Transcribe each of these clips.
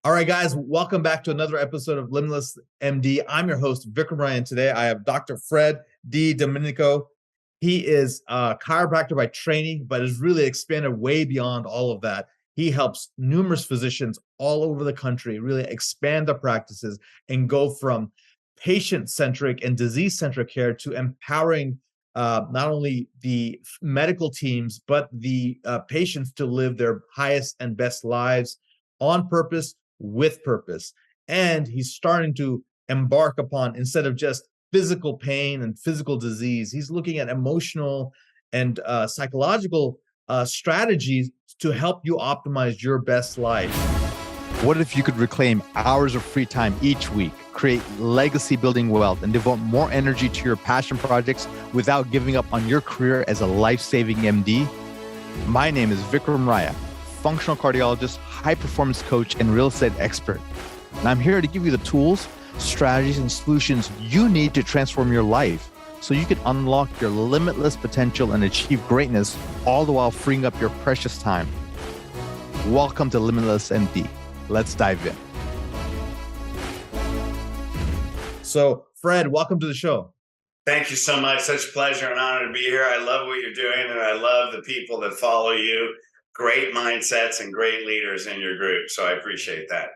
All right, guys, welcome back to another episode of Limitless MD. I'm your host, Vikram, Raya, and today I have Dr. Fred DiDomenico. He is a chiropractor by training, but has really expanded way beyond all of that. He helps numerous physicians all over the country really expand their practices and go from patient-centric and disease-centric care to empowering not only the medical teams, but the patients to live their highest and best lives on purpose, with purpose. And he's starting to embark upon, instead of just physical pain and physical disease, he's looking at emotional and psychological strategies to help you optimize your best life. What if you could reclaim hours of free time each week, create legacy building wealth, and devote more energy to your passion projects without giving up on your career as a life-saving MD? My name is Vikram Raya, functional cardiologist, high performance coach, and real estate expert. And I'm here to give you the tools, strategies, and solutions you need to transform your life so you can unlock your limitless potential and achieve greatness, all the while freeing up your precious time. Welcome to Limitless MD. Let's dive in. So, Fred, welcome to the show. Thank you so much. Such a pleasure and honor to be here. I love what you're doing, and I love the people that follow you. Great mindsets and great leaders in your group. So I appreciate that.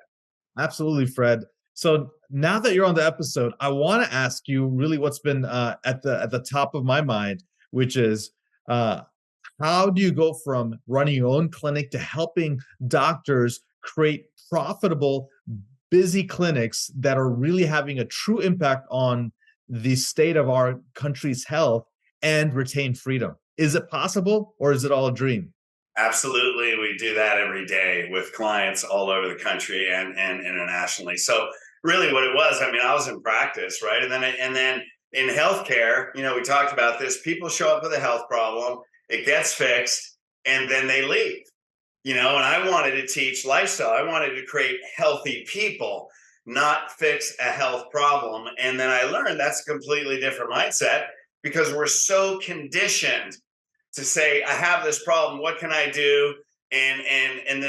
Absolutely, Fred. So now that you're on the episode, I want to ask you really what's been at the top of my mind, which is how do you go from running your own clinic to helping doctors create profitable, busy clinics that are really having a true impact on the state of our country's health and retain freedom? Is it possible, or is it all a dream? Absolutely. We do that every day with clients all over the country and internationally. So really what it was, I mean, I was in practice, right? And then in healthcare, we talked about this, people show up with a health problem, it gets fixed, and then they leave, and I wanted to teach lifestyle. I wanted to create healthy people, not fix a health problem. And then I learned that's a completely different mindset because we're so conditioned to say, I have this problem, what can I do? And in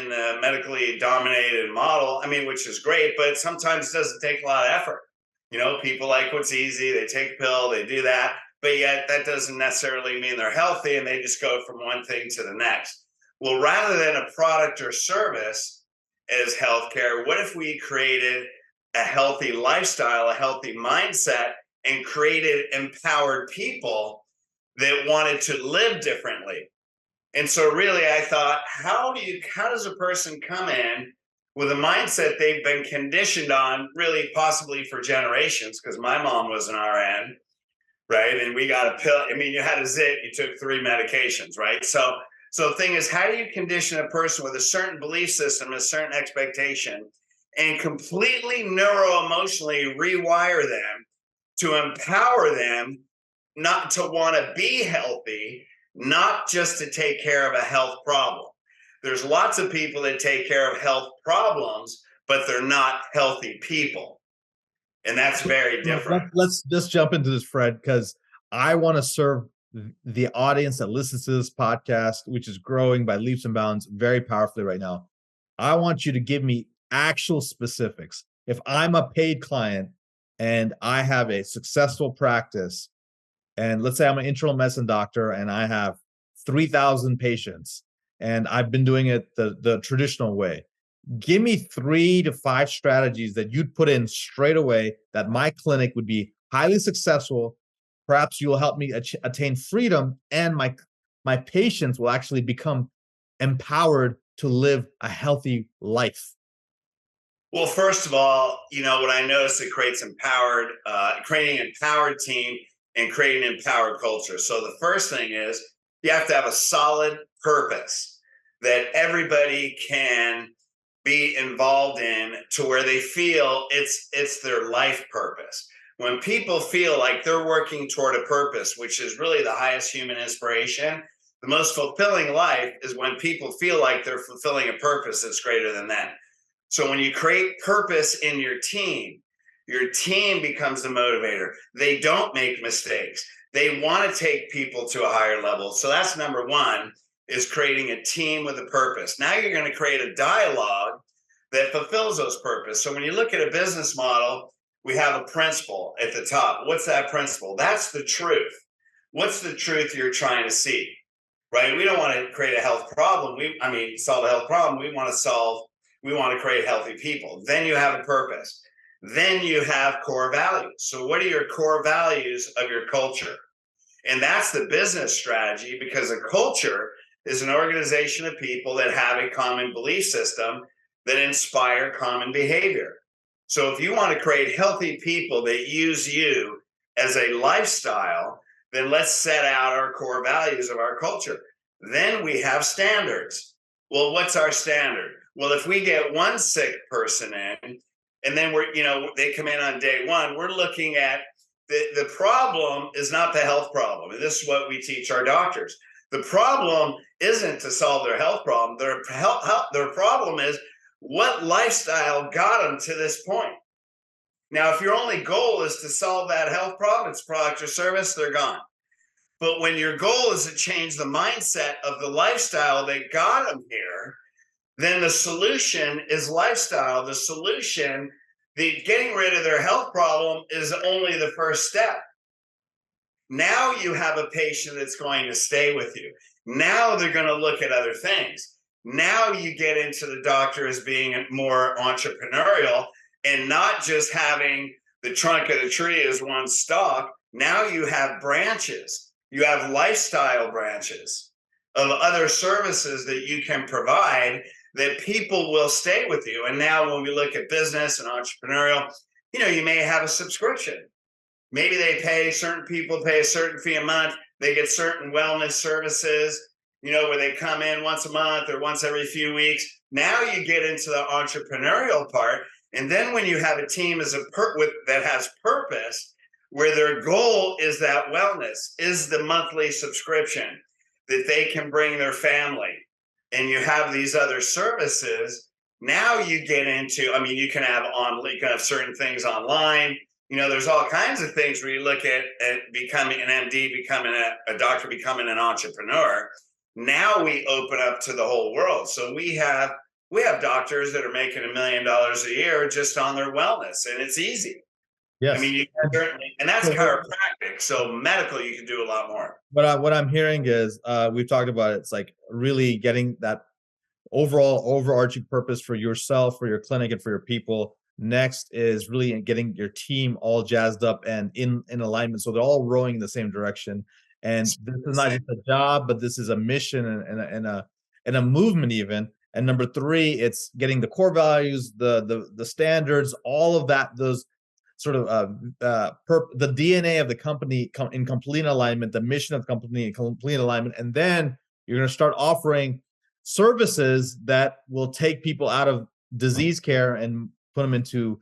the medically dominated model, which is great, but sometimes it doesn't take a lot of effort. People like what's easy, they take a pill, they do that, but yet that doesn't necessarily mean they're healthy, and they just go from one thing to the next. Well, rather than a product or service as healthcare, what if we created a healthy lifestyle, a healthy mindset, and created empowered people that wanted to live differently? And so really I thought, how does a person come in with a mindset they've been conditioned on really possibly for generations? Because my mom was an RN, right? And we got a pill. You had a zit, you took 3 medications, right? So the thing is, how do you condition a person with a certain belief system, a certain expectation, and completely neuro-emotionally rewire them to empower them not to want to be healthy, not just to take care of a health problem? There's lots of people that take care of health problems, but they're not healthy people. And that's very different. Let's just jump into this, Fred, because I want to serve the audience that listens to this podcast, which is growing by leaps and bounds very powerfully right now. I want you to give me actual specifics. If I'm a paid client and I have a successful practice, and let's say I'm an internal medicine doctor and I have 3,000 patients and I've been doing it the traditional way, give me 3 to 5 strategies that you'd put in straight away that my clinic would be highly successful. Perhaps you'll help me attain freedom, and my patients will actually become empowered to live a healthy life. Well, first of all, what I noticed, it creates creating an empowered team and creating an empowered culture. So the first thing is you have to have a solid purpose that everybody can be involved in, to where they feel it's their life purpose. When people feel like they're working toward a purpose, which is really the highest human inspiration, the most fulfilling life is when people feel like they're fulfilling a purpose that's greater than them. So when you create purpose in your team becomes the motivator. They don't make mistakes. They want to take people to a higher level. So that's number one, is creating a team with a purpose. Now you're going to create a dialogue that fulfills those purpose. So when you look at a business model, we have a principle at the top. What's that principle? That's the truth. What's the truth you're trying to see? Right? We don't want to create a health problem. Solve a health problem. We want to create healthy people. Then you have a purpose. Then you have core values. So what are your core values of your culture? And that's the business strategy, because a culture is an organization of people that have a common belief system that inspire common behavior. So if you want to create healthy people that use you as a lifestyle, then let's set out our core values of our culture. Then we have standards. Well, what's our standard? Well, if we get one sick person in, and then they come in on day one, we're looking at the problem is not the health problem. And this is what we teach our doctors. The problem isn't to solve their health problem. Their problem is what lifestyle got them to this point. Now, if your only goal is to solve that health problem, it's product or service, they're gone. But when your goal is to change the mindset of the lifestyle that got them here, then the solution is lifestyle. The solution, the getting rid of their health problem, is only the first step. Now you have a patient that's going to stay with you. Now they're going to look at other things. Now you get into the doctor as being more entrepreneurial and not just having the trunk of the tree as one stalk. Now you have branches. You have lifestyle branches of other services that you can provide that people will stay with you. And now when we look at business and entrepreneurial, you may have a subscription. Maybe certain people pay a certain fee a month. They get certain wellness services, where they come in once a month or once every few weeks. Now you get into the entrepreneurial part. And then when you have a team that has purpose, where their goal is that wellness, is the monthly subscription that they can bring their family, and you have these other services, now you get into, you can have certain things online. There's all kinds of things where you look at becoming an MD, becoming a doctor, becoming an entrepreneur. Now we open up to the whole world. So we have doctors that are making $1 million a year just on their wellness, and it's easy. Yes. You can certainly, and that's chiropractic. So medical, you can do a lot more. But what I'm hearing is, we've talked about it, it's like really getting that overarching purpose for yourself, for your clinic, and for your people. Next is really getting your team all jazzed up and in alignment, so they're all rowing in the same direction. And this is not just a job, but this is a mission and a movement even. And number 3, it's getting the core values, the standards, all of that, those sort of the DNA of the company in complete alignment, the mission of the company in complete alignment. And then you're going to start offering services that will take people out of disease care and put them into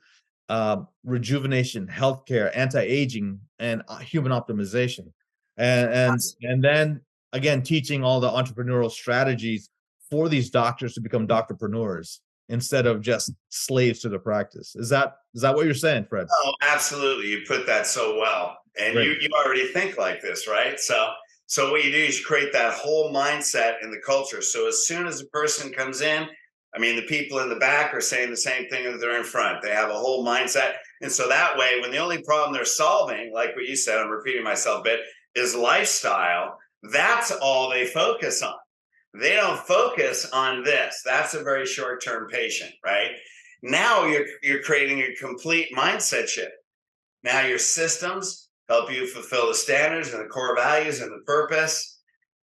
rejuvenation, healthcare, anti-aging, and human optimization. And then again, teaching all the entrepreneurial strategies for these doctors to become doctorpreneurs instead of just slaves to the practice. Is that what you're saying, Fred? Oh, absolutely. You put that so well. And you already think like this, right? So what you do is you create that whole mindset in the culture. So as soon as a person comes in, the people in the back are saying the same thing that they're in front. They have a whole mindset. And so that way, when the only problem they're solving, like what you said, I'm repeating myself a bit, is lifestyle, that's all they focus on. They don't focus on this. That's a very short-term patient, right? Now you're creating a complete mindset shift. Now your systems help you fulfill the standards and the core values and the purpose.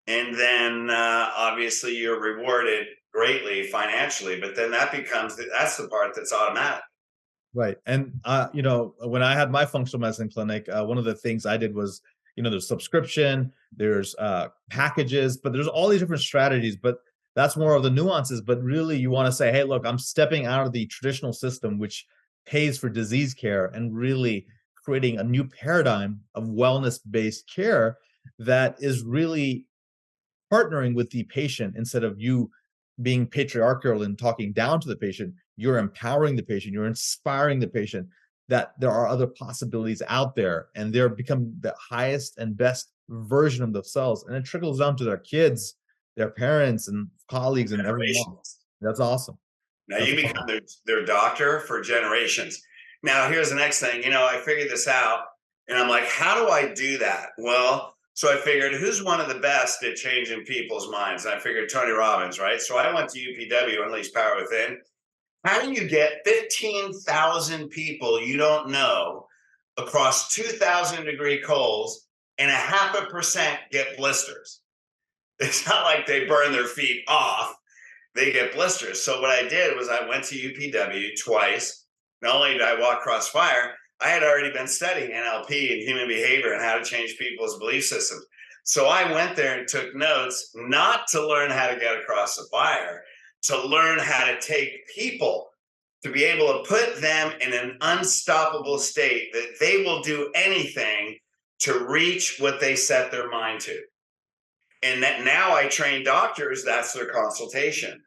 And then obviously you're rewarded greatly financially, but then that's the part that's automatic. Right. And, when I had my functional medicine clinic, one of the things I did was, there's subscription, there's packages, but there's all these different strategies, but that's more of the nuances. But really you want to say, hey, look, I'm stepping out of the traditional system, which pays for disease care, and really creating a new paradigm of wellness-based care that is really partnering with the patient. Instead of you being patriarchal and talking down to the patient, you're empowering the patient, you're inspiring the patient that there are other possibilities out there, and they're becoming the highest and best version of themselves. And it trickles down to their kids, their parents, and colleagues, and everyone else. That's awesome. Now you become their doctor for generations. Now here's the next thing, I figured this out and I'm like, how do I do that? Well, so I figured who's one of the best at changing people's minds? And I figured Tony Robbins, right? So I went to UPW, Unleash Power Within. How do you get 15,000 people you don't know across 2,000-degree colds and 0.5% get blisters? It's not like they burn their feet off. They get blisters. So what I did was I went to UPW twice. Not only did I walk across fire, I had already been studying NLP and human behavior and how to change people's belief systems. So I went there and took notes, not to learn how to get across the fire, to learn how to take people, to be able to put them in an unstoppable state that they will do anything to reach what they set their mind to. And that now I train doctors, that's their consultation.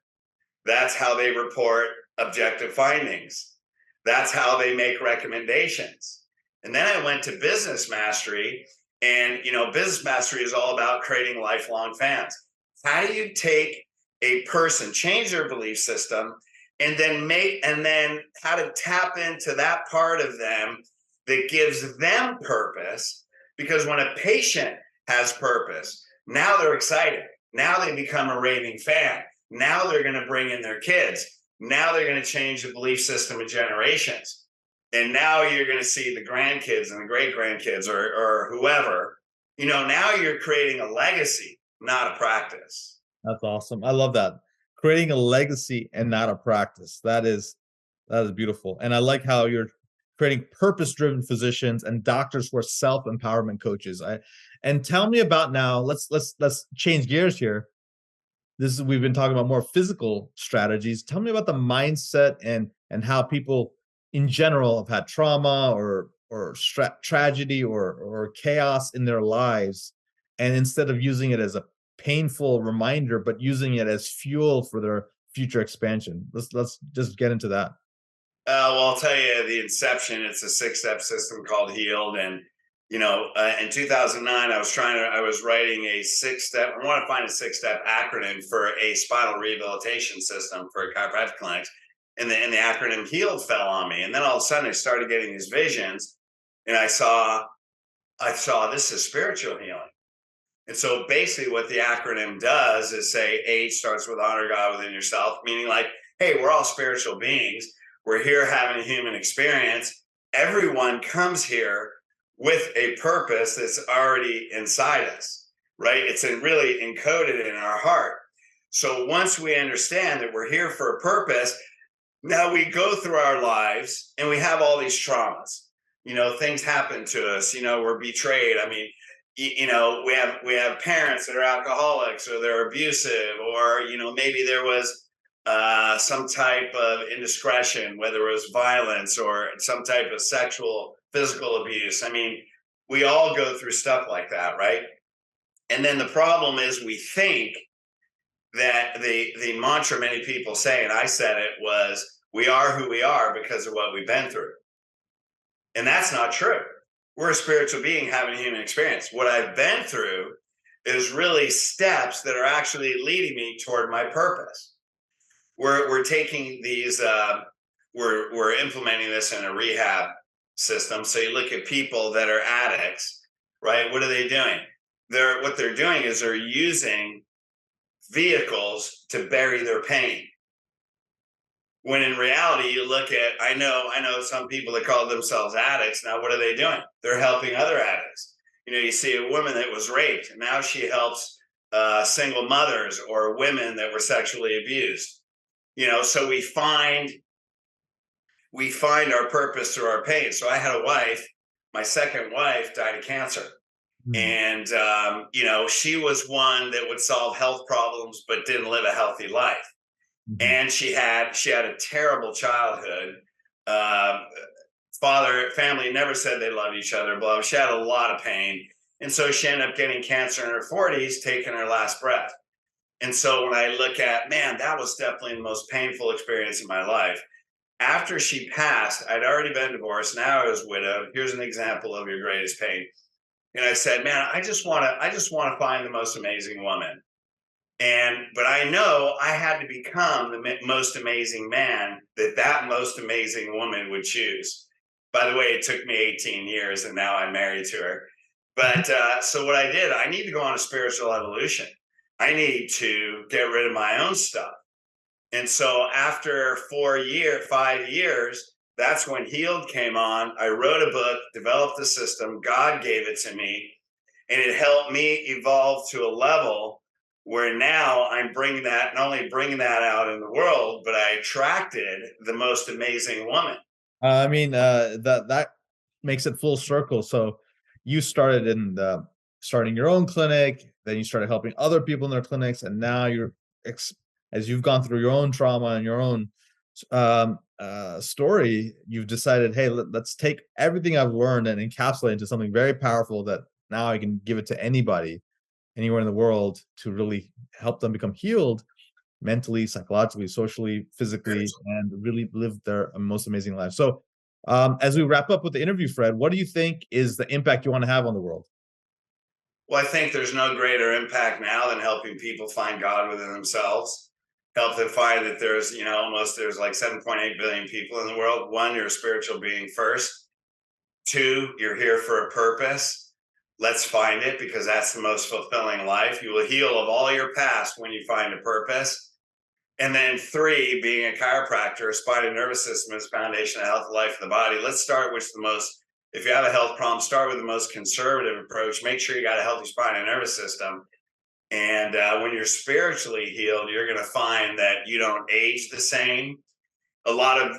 That's how they report objective findings. That's how they make recommendations. And then I went to Business Mastery, and Business Mastery is all about creating lifelong fans. How do you take a person, change their belief system, and then how to tap into that part of them that gives them purpose? Because when a patient has purpose, now they're excited. Now they become a raving fan. Now they're going to bring in their kids. Now they're going to change the belief system of generations. And now you're going to see the grandkids and the great grandkids or whoever, now you're creating a legacy, not a practice. That's awesome. I love that. Creating a legacy and not a practice. That is beautiful. And I like how you're creating purpose-driven physicians and doctors who are self-empowerment coaches. And tell me about now, let's change gears here. We've been talking about more physical strategies. Tell me about the mindset and how people in general have had trauma or tragedy or chaos in their lives, and instead of using it as a painful reminder, but using it as fuel for their future expansion. Let's just get into that. Well, I'll tell you the inception. It's a 6-step system called HEALED, and in 2009, I was writing a 6-step. I want to find a 6-step acronym for a spinal rehabilitation system for chiropractic clinics, and the acronym HEALED fell on me. And then all of a sudden, I started getting these visions, and I saw this is spiritual healing. And so basically, what the acronym does is say H starts with honor God within yourself, meaning like, hey, we're all spiritual beings. We're here having a human experience. Everyone comes here with a purpose that's already inside us, right? It's really encoded in our heart. So once we understand that we're here for a purpose, now we go through our lives and we have all these traumas. Things happen to us. We're betrayed. I mean, we have parents that are alcoholics or they're abusive, or maybe there was some type of indiscretion, whether it was violence or some type of physical abuse. I mean, we all go through stuff like that, right? And then the problem is we think that the mantra many people say, and I said it, was we are who we are because of what we've been through. And that's not true. We're a spiritual being having a human experience. What I've been through is really steps that are actually leading me toward my purpose. We're taking these, we're implementing this in a rehab system. So you look at people that are addicts, right? What are they doing? What they're doing is they're using vehicles to bury their pain. When in reality, you look at, I know some people that call themselves addicts. Now, what are they doing? They're helping other addicts. You see a woman that was raped, and now she helps single mothers or women that were sexually abused. So we find our purpose through our pain. So I had a wife, my second wife died of cancer. And, she was one that would solve health problems, but didn't live a healthy life. And she had a terrible childhood. Family never said they loved each other. But she had a lot of pain. And so she ended up getting cancer in her 40s, taking her last breath. And so when I look at, man, that was definitely the most painful experience in my life. After she passed, I'd already been divorced. Now I was widowed. Here's an example of your greatest pain. And I said, man, I just want to find the most amazing woman. But I know I had to become the most amazing man that most amazing woman would choose. By the way, it took me 18 years and now I'm married to her. But so what I did, I need to go on a spiritual evolution. I need to get rid of my own stuff. And so after 5 years, that's when Healed came on. I wrote a book, developed the system. God gave it to me, and it helped me evolve to a level where now I'm bringing that, not only bringing that out in the world, but I attracted the most amazing woman. I mean, that makes it full circle. So you started starting your own clinic, then you started helping other people in their clinics, and now as you've gone through your own trauma and your own story, you've decided, hey, let's take everything I've learned and encapsulate into something very powerful that now I can give it to anybody, anywhere in the world, to really help them become healed mentally, psychologically, socially, physically, and really live their most amazing life. So as we wrap up with the interview, Fred, what do you think is the impact you want to have on the world? Well, I think there's no greater impact now than helping people find God within themselves. Help them find that there's like 7.8 billion people in the world. One, you're a spiritual being first. Two, you're here for a purpose. Let's find it, because that's the most fulfilling life. You will heal of all your past when you find a purpose. And then three, being a chiropractor, spine and nervous system is foundation of health, life, of the body. Let's start with if you have a health problem, start with the most conservative approach. Make sure you got a healthy spine and nervous system. And when you're spiritually healed, you're going to find that you don't age the same. A lot of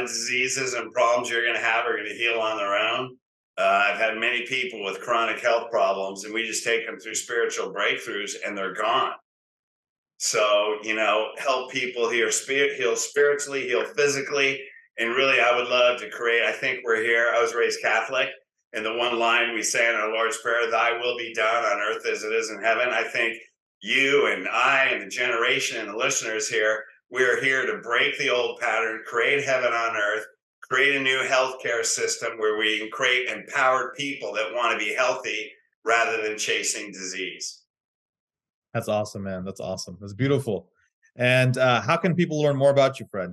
diseases and problems you're going to have are going to heal on their own. I've had many people with chronic health problems, and we just take them through spiritual breakthroughs and they're gone. So, help people heal spiritually, heal physically. And really, I would love to create, I think we're here. I was raised Catholic, and the one line we say in our Lord's Prayer, thy will be done on earth as it is in heaven. I think you and I and the generation and the listeners here, we're here to break the old pattern, create heaven on earth, create a new healthcare system where we can create empowered people that want to be healthy rather than chasing disease. That's awesome, man. That's awesome. That's beautiful. And how can people learn more about you, Fred?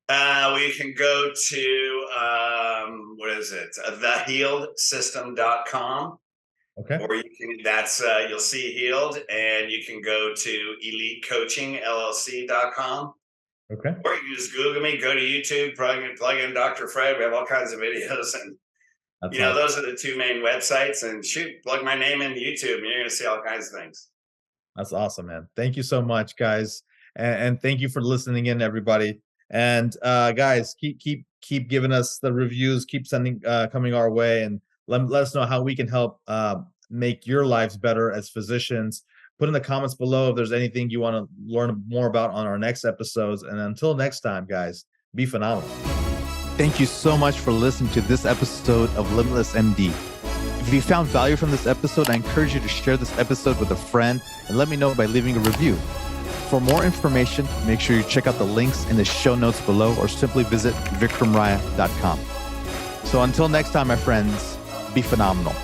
We can go to, thehealedsystem.com. Okay. Or you'll see Healed, and you can go to elitecoachingllc.com. Okay. Or you can just Google me, go to YouTube, plug in Dr. Fred. We have all kinds of videos, and awesome. Those are the two main websites. And plug my name into YouTube, and you're going to see all kinds of things. That's awesome, man. Thank you so much, guys, and thank you for listening in, everybody. And guys, keep giving us the reviews, keep sending coming our way, and let us know how we can help make your lives better as physicians. Put in the comments below if there's anything you want to learn more about on our next episodes. And until next time, guys, be phenomenal. Thank you so much for listening to this episode of Limitless MD. If you found value from this episode, I encourage you to share this episode with a friend and let me know by leaving a review. For more information, make sure you check out the links in the show notes below or simply visit vikramraya.com. So until next time, my friends, be phenomenal.